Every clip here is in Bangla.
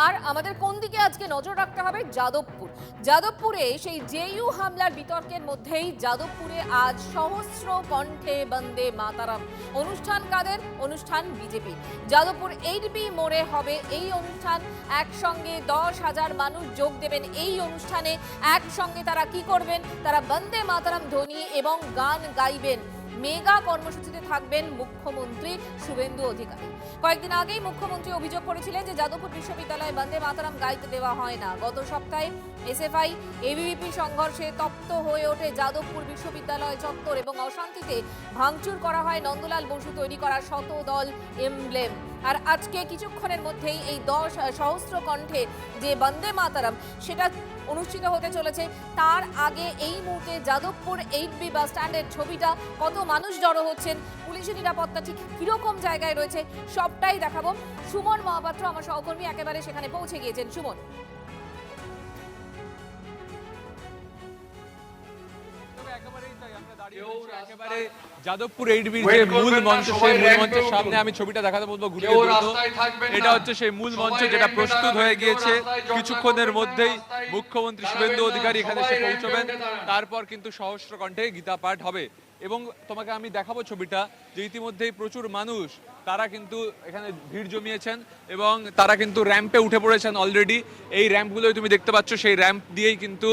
আর আমাদের কোন দিকে আজকে নজর রাখতে হবে? যাদবপুরে সেই জেইউ হামলার বিতর্কের মধ্যেই যাদবপুরে আজ সহস্র কণ্ঠে বন্দে মাতারাম। অনুষ্ঠান কাদের? অনুষ্ঠান বিজেপি। যাদবপুর 8B মোড়ে হবে এই অনুষ্ঠান। একসঙ্গে 10,000 মানুষ যোগ দেবেন এই অনুষ্ঠানে। একসঙ্গে তারা কি করবেন? তারা বন্দে মাতারাম ধ্বনি এবং গান গাইবেন। মেগা কর্মসূচিতে থাকবেন মুখ্যমন্ত্রী শুভেন্দু অধিকারী। কয়েকদিন আগেই মুখ্যমন্ত্রী অভিযোগ করেছিলেন যে যাদবপুর বিশ্ববিদ্যালয়ে বন্দে মাতরম গাইতে দেওয়া হয় না। গত সপ্তাহে এসএফআই এবিভিপি সংঘর্ষে তপ্ত হয়ে ওঠে যাদবপুর বিশ্ববিদ্যালয় চত্বর এবং অশান্তিতে ভাঙচুর করা হয় নন্দলাল বসু তৈরি করা শতদল এমব্লেম। আর আজকে কিছুক্ষণের মধ্যেই এই 10 সহস্র কণ্ঠে যে বন্দে মাতরম সেটা অনুষ্ঠিত হতে চলেছে। তার আগে এই মুহূর্তে যাদবপুর 8B বাস স্ট্যান্ডের ছবিটা, কত মানুষ জড়ো হচ্ছেন, পুলিশের নিরাপত্তা ঠিক কিরকম জায়গায় রয়েছে, সবটাই দেখাবো। সুমন মহাপাত্র আমার সহকর্মী একেবারে সেখানে পৌঁছে গিয়েছেন। সুমন, যাদবপুর 8Bর যে মূল মঞ্চ, সেই মূল মঞ্চের সামনে আমি ছবিটা দেখাতে বলবো ঘুরিয়ে দ্রুত। এটা হচ্ছে সেই মূল মঞ্চ যেটা প্রস্তুত হয়ে গিয়েছে। কিছুক্ষণের মধ্যেই মুখ্যমন্ত্রী শুভেন্দু অধিকারী এখানে এসে পৌঁছবেন। তারপর কিন্তু সহস্র কণ্ঠে গীতা পাঠ হবে এবং তোমাকে আমি দেখাবো ছবিটা যে ইতিমধ্যেই প্রচুর মানুষ তারা কিন্তু এখানে ভিড় জমিয়েছেন এবং তারা কিন্তু র্যাম্পে উঠে পড়েছেন অলরেডি। এই র্যাম্পগুলোই তুমি দেখতে পাচ্ছ, সেই র্যাম্প দিয়েই কিন্তু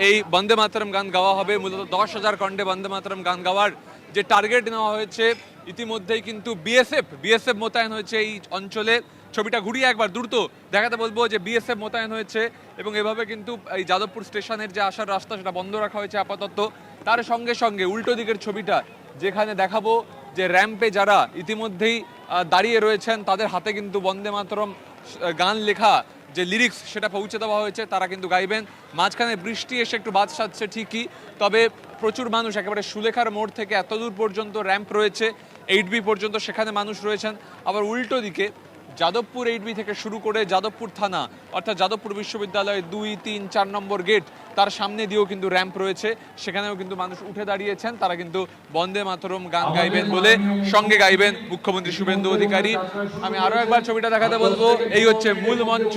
এই বন্দে মাতরম গান গাওয়া হবে। মূলত 10,000 কণ্ঠে বন্দে মাতরম গান গাওয়ার যে টার্গেট নেওয়া হয়েছে। ইতিমধ্যেই কিন্তু বিএসএফ মোতায়েন হয়েছে এই অঞ্চলে। ছবিটা ঘুরিয়ে একবার দ্রুত দেখাতে বলবো যে বিএসএফ মোতায়েন হয়েছে এবং এভাবে কিন্তু এই যাদবপুর স্টেশনের যে আসার রাস্তা সেটা বন্ধ রাখা হয়েছে আপাতত। তার সঙ্গে সঙ্গে উল্টো দিকের ছবিটা যেখানে দেখাবো যে র্যাম্পে যারা ইতিমধ্যেই দাঁড়িয়ে রয়েছেন তাদের হাতে কিন্তু বন্দে মাতরম গান লেখা যে লিরিক্স সেটা পৌঁছে দেওয়া হয়েছে, তারা কিন্তু গাইবেন। মাঝখানে বৃষ্টি এসে একটু বাদ সাধছে ঠিকই, তবে প্রচুর মানুষ একেবারে সুলেখার মোড় থেকে এত দূর পর্যন্ত র্যাম্প রয়েছে 8B পর্যন্ত, সেখানে মানুষ রয়েছেন। আবার উল্টো দিকে যাদবপুর 8B থেকে শুরু করে যাদবপুর থানা অর্থাৎ যাদবপুর বিশ্ববিদ্যালয়ের 2, 3, 4 নম্বর গেট তার সামনে দিয়েও কিন্তু র্যাম্প রয়েছে, সেখানেও কিন্তু মানুষ উঠে দাঁড়িয়েছেন। তারা কিন্তু বন্দে মাতরম গান গাইবেন বলে সঙ্গে গাইবেন মুখ্যমন্ত্রী শুভেন্দু অধিকারী। আমি আরো একবার ছবিটা দেখাতে বলবো। এই হচ্ছে মূল মঞ্চ।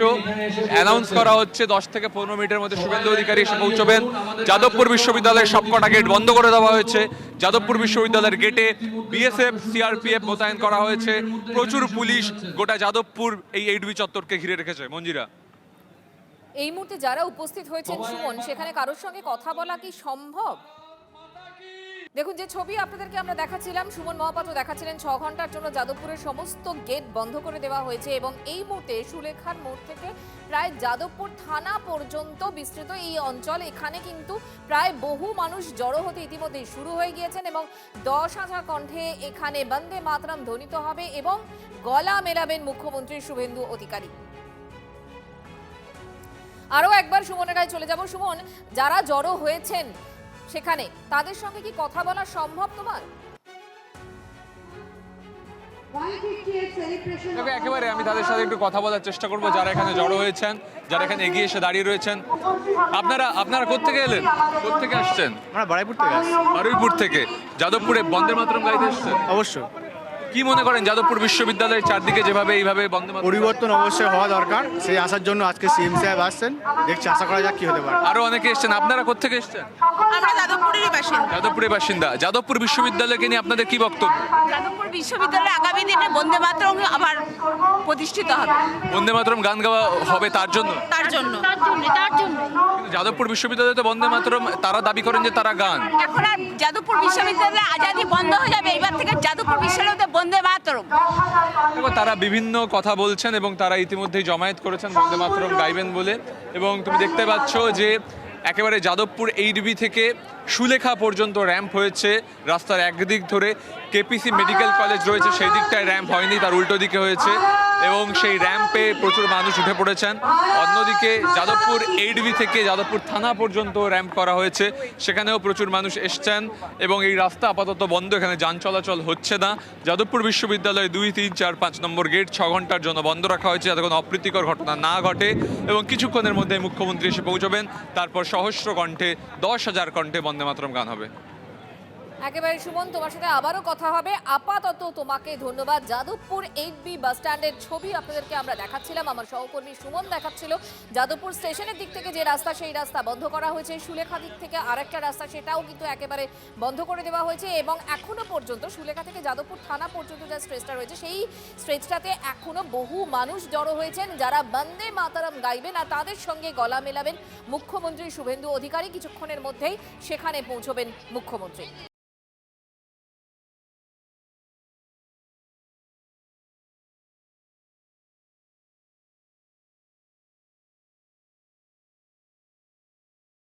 অ্যানাউন্স করা হচ্ছে 10 থেকে 15 মিনিটের মধ্যে শুভেন্দু অধিকারী এসে পৌঁছবেন। যাদবপুর বিশ্ববিদ্যালয়ের সবকটা গেট বন্ধ করে দেওয়া হয়েছে। যাদবপুর বিশ্ববিদ্যালয়ের গেটে বিএসএফ সিআরপিএফ মোতায়েন করা হয়েছে। প্রচুর পুলিশ গোটা যাদবপুর এই 8B চত্বরকে ঘিরে রেখেছে। মঞ্জিরা, এই মুহূর্তে যারা উপস্থিত হয়েছেন সুমন, সেখানে কারোর সঙ্গে কথা বলা কি সম্ভব? দেখুন, যে ছবি আপনাদেরকে আমরা দেখাচ্ছিলাম, সুমন মহাপাত্র দেখাচ্ছিলেন, 6 ঘন্টার জন্য যাদবপুরের সমস্ত গেট বন্ধ করে দেওয়া হয়েছে এবং এই মুহূর্তে সুলেখার মোড় থেকে প্রায় যাদবপুর থানা পর্যন্ত বিস্তৃত এই অঞ্চল। এখানে কিন্তু প্রায় বহু মানুষ জড়ো হতে ইতিমধ্যেই শুরু হয়ে গিয়েছেন এবং 10,000 কণ্ঠে এখানে বন্দে মাতরম ধ্বনিত হবে এবং গলা মেলাবেন মুখ্যমন্ত্রী শুভেন্দু অধিকারী। আরো একবার সুমনের কাছে চলে যাব। সুমন, যারা জড়ো হয়েছেন সেখানে তাদের সঙ্গে কি কথা বলা সম্ভব তোমার? একেবারে আমি তাদের সাথে একটু কথা বলার চেষ্টা করবো, যারা এখানে জড়ো হয়েছেন, যারা এখানে এগিয়ে এসে দাঁড়িয়ে রয়েছেন। আপনারা কোত্থেকে এলেন, কোত্থেকে আসছেন? আমরা বারুইপুর থেকে আসছি। বারুইপুর থেকে যাদবপুরে বন্দে মাতরম গাইতে এসেছেন? অবশ্যই। কি মনে করেন যাদবপুর বিশ্ববিদ্যালয়ের চারদিকে যেভাবে এইভাবে বন্দে মাতরম পরিবর্তন অবশ্যই হওয়া দরকার, সেই আসার জন্য আজকে সিএম সাহেব আসছেন। দেখছি, আশা করা যাক কি হতে পারে। আরো অনেকে এসেছেন। আপনারা কোত্থেকে এসেছেন? আমরা যাদবপুরেরই বাসিন্দা। যাদবপুরের বাসিন্দা। যাদবপুর বিশ্ববিদ্যালয়কে নিয়ে আপনাদের কি বক্তব্য? যাদবপুর বিশ্ববিদ্যালয়ে আগামী দিনে বন্দে মাতরম আবার প্রতিষ্ঠিত হবে। বন্দে মাতরম গান গাওয়া হবে তার জন্য? তার জন্য কিন্তু যাদবপুর বিশ্ববিদ্যালয়ে তো বন্দে মাতরম তারা দাবি করেন যে তারা গান। এখন আর যাদবপুর বিশ্ববিদ্যালয়ে আজাদি বন্ধ হয়ে যাবে, এবার থেকে যাদবপুর বিশ্ববিদ্যালয়ে বন্দে মাতরম। দেখো, তারা বিভিন্ন কথা বলছেন এবং তারা ইতিমধ্যেই জমায়েত করেছেন বন্দে মাতরম গাইবেন বলে। এবং তুমি দেখতে পাচ্ছ যে একেবারে যাদবপুর 8B থেকে সুলেখা পর্যন্ত র্যাম্প হয়েছে রাস্তার একদিক ধরে। কেপিসি মেডিকেল কলেজ রয়েছে, সেই দিকটায় র্যাম্প হয়নি, তার উল্টো দিকে হয়েছে এবং সেই র্যাম্পে প্রচুর মানুষ উঠে পড়েছেন। অন্যদিকে যাদবপুর 8B থেকে যাদবপুর থানা পর্যন্ত র্যাম্প করা হয়েছে, সেখানেও প্রচুর মানুষ এসছেন এবং এই রাস্তা আপাতত বন্ধ, এখানে যান চলাচল হচ্ছে না। যাদবপুর বিশ্ববিদ্যালয়ে 2, 3, 4, 5 নম্বর গেট 6 ঘন্টার জন্য বন্ধ রাখা হয়েছে যাতে কোনো অপ্রীতিকর ঘটনা না ঘটে এবং কিছুক্ষণের মধ্যে মুখ্যমন্ত্রী এসে পৌঁছবেন। তারপর সহস্র কণ্ঠে 10,000 কণ্ঠে বন্দে মাতরম গান হবে। একেবারে সুমন, তোমার সাথে আবারও কথা হবে। আপাতত তোমাকে ধন্যবাদ। যাদবপুর 8B বাস স্ট্যান্ডের ছবি আপনাদেরকে আমরা দেখাচ্ছিলাম, আমার সহকর্মী সুমন দেখাচ্ছিল। যাদবপুর স্টেশনের দিক থেকে যে রাস্তা, সেই রাস্তা বন্ধ করা হয়েছে। সুলেখা দিক থেকে আরেকটা রাস্তা, সেটাও কিন্তু একেবারে বন্ধ করে দেওয়া হয়েছে এবং এখনো পর্যন্ত সুলেখা থেকে যাদবপুর থানা পর্যন্ত যে স্ট্রেচটা রয়েছে, সেই স্ট্রেচটাতে এখনো বহু মানুষ জড়ো হয়েছেন যারা বন্দে মাতরম গাইবেন আর তাদের সঙ্গে গলা মেলাবেন মুখ্যমন্ত্রী শুভেন্দু অধিকারী। কিছুক্ষণের মধ্যেই সেখানে পৌঁছবেন মুখ্যমন্ত্রী।